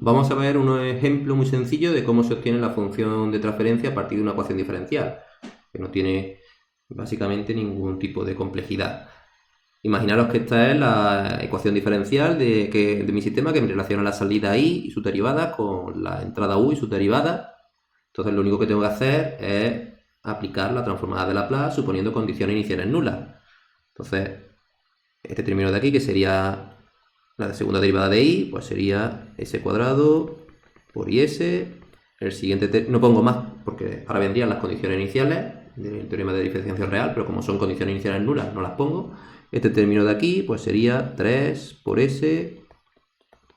Vamos a ver un ejemplo muy sencillo de cómo se obtiene la función de transferencia a partir de una ecuación diferencial, que no tiene básicamente ningún tipo de complejidad. Imaginaros que esta es la ecuación diferencial de mi sistema que me relaciona la salida I y su derivada con la entrada U y su derivada. Entonces lo único que tengo que hacer es aplicar la transformada de Laplace suponiendo condiciones iniciales nulas. Entonces, este término de aquí, que sería la segunda derivada de I, pues sería s cuadrado por is. El siguiente, no pongo más, porque ahora vendrían las condiciones iniciales del teorema de diferenciación real, pero como son condiciones iniciales nulas, no las pongo. Este término de aquí, pues sería 3 por s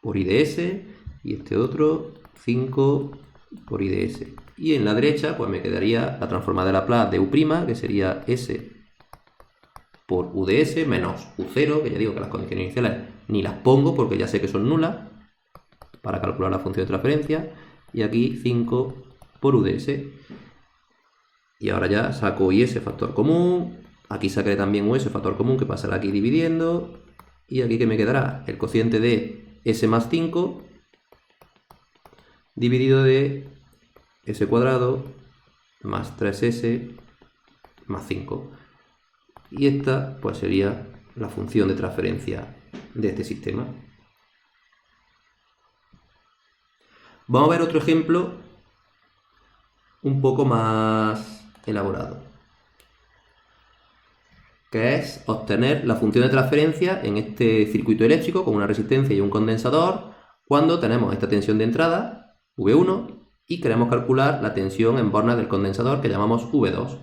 por i de s, y este otro 5 por i de s. Y en la derecha, pues me quedaría la transformada de Laplace de u', que sería s por u de s menos u0, que ya digo que las condiciones iniciales ni las pongo porque ya sé que son nulas para calcular la función de transferencia, y aquí 5 por u de s. Y ahora ya saco is factor común, aquí sacaré también us factor común que pasará aquí dividiendo, y aquí que me quedará el cociente de s más 5 dividido de s cuadrado más 3s más 5. Y esta pues sería la función de transferencia de este sistema. Vamos a ver otro ejemplo un poco más elaborado, que es obtener la función de transferencia en este circuito eléctrico con una resistencia y un condensador cuando tenemos esta tensión de entrada, V1, y queremos calcular la tensión en bornas del condensador que llamamos V2.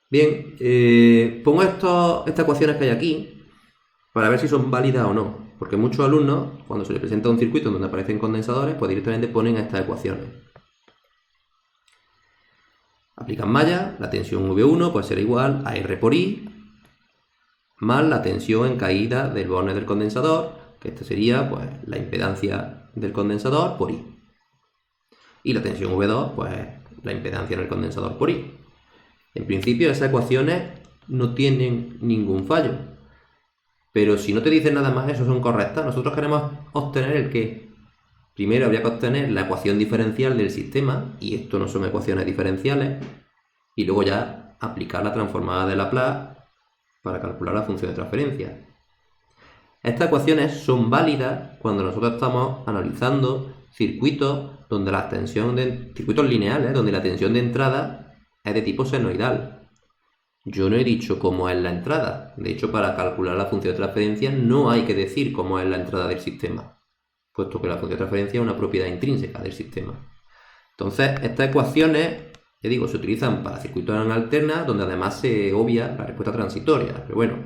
Bien, pongo estas ecuaciones que hay aquí para ver si son válidas o no, porque muchos alumnos, cuando se les presenta un circuito donde aparecen condensadores, pues directamente ponen estas ecuaciones. Aplican malla, la tensión V1 pues será igual a R por I más la tensión en caída del borne del condensador, que esta sería pues la impedancia del condensador por I. Y la tensión V2 pues la impedancia en el condensador por I. En principio esas ecuaciones no tienen ningún fallo, pero si no te dicen nada más, eso son correctas. Nosotros queremos obtener el qué. Primero habría que obtener la ecuación diferencial del sistema, y esto no son ecuaciones diferenciales, y luego ya aplicar la transformada de Laplace para calcular la función de transferencia. Estas ecuaciones son válidas cuando nosotros estamos analizando circuitos donde la tensión circuitos lineales, donde la tensión de entrada es de tipo senoidal. Yo no he dicho cómo es la entrada. De hecho, para calcular la función de transferencia no hay que decir cómo es la entrada del sistema, puesto que la función de transferencia es una propiedad intrínseca del sistema. Entonces, estas ecuaciones, ya digo, se utilizan para circuitos en alterna, donde además se obvia la respuesta transitoria. Pero bueno,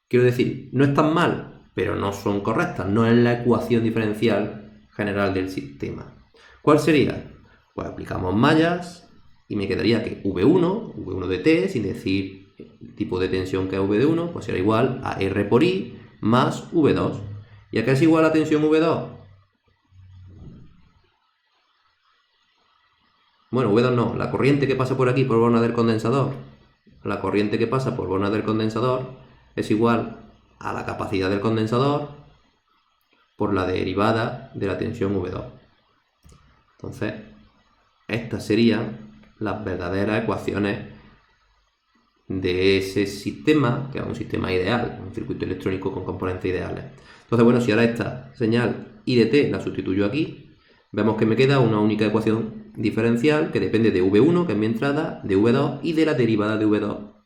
quiero decir, no están mal, pero no son correctas. No es la ecuación diferencial general del sistema. ¿Cuál sería? Pues aplicamos mallas y me quedaría que V1 de T, sin decir el tipo de tensión que es V de 1, pues será igual a R por I más V2. ¿Y a qué es igual la tensión V2? Bueno, V2 no, la corriente que pasa por aquí, por borna del condensador, la corriente que pasa por borna del condensador es igual a la capacidad del condensador por la derivada de la tensión V2. Entonces, estas serían las verdaderas ecuaciones de ese sistema, que es un sistema ideal, un circuito electrónico con componentes ideales. Entonces, bueno, si ahora esta señal I de t la sustituyo aquí, vemos que me queda una única ecuación diferencial que depende de V1, que es mi entrada, de V2 y de la derivada de V2,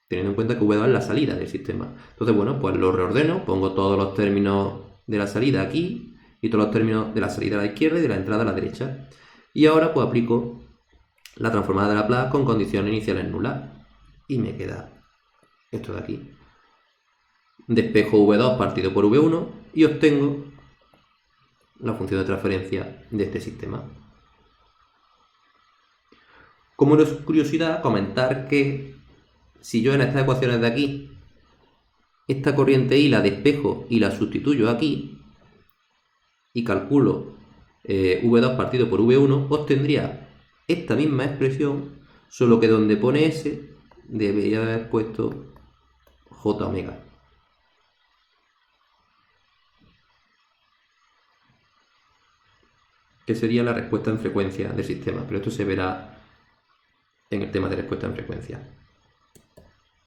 teniendo en cuenta que V2 es la salida del sistema. Entonces, bueno, pues lo reordeno, pongo todos los términos de la salida aquí y todos los términos de la salida a la izquierda y de la entrada a la derecha. Y ahora pues aplico la transformada de Laplace con condiciones iniciales nulas y me queda esto de aquí. Despejo V2 partido por V1 y obtengo la función de transferencia de este sistema. Como curiosidad, comentar que si yo en estas ecuaciones de aquí esta corriente I la despejo y la sustituyo aquí y calculo V2 partido por V1, obtendría esta misma expresión, solo que donde pone S debería haber puesto J omega. que sería la respuesta en frecuencia del sistema, pero esto se verá en el tema de respuesta en frecuencia.